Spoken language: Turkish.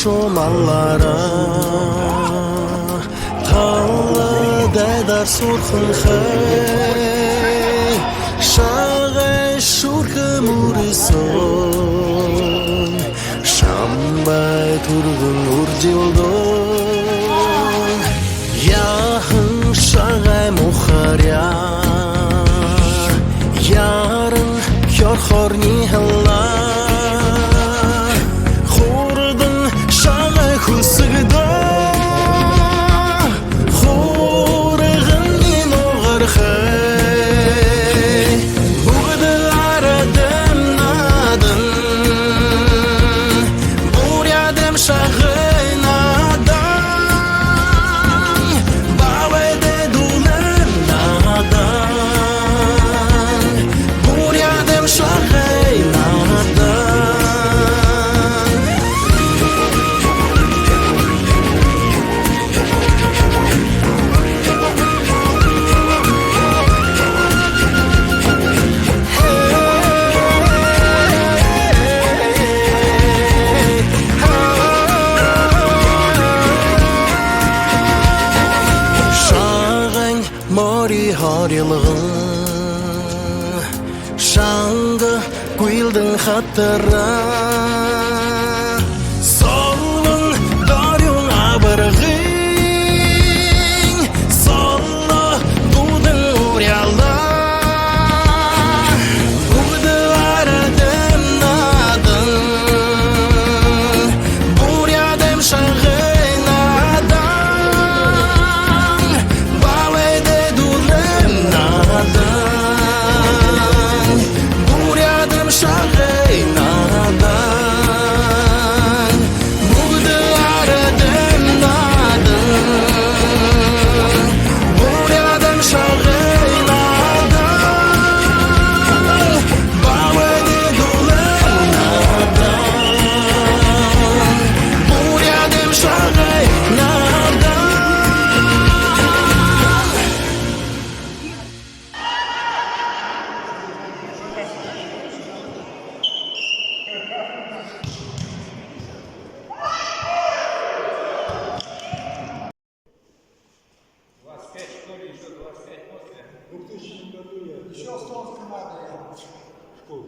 Şomallara Tağla dedar surxun xey Şağay şurkı murisun Şambay turgun urcildun Yahın şağay muharya Yarın kör xorni halla Хусыгда Хорыгынни моғархай Буғды арадым надын Бурядым шағай надан Бавайды дулым надан Бурядым шағай надан Mori harılığın Şangı güldün hatıra Solun daryon abırgın Solla budun uryalla Buğdu aradım nadın Buryadım şağay nadan Bavaydı Бурядым шағай надан Буғды арадым надын Бурядым шағай надан Бавайды дулым надан Бурядым шағай надан В 2000 году я еще осталось команда. Школу.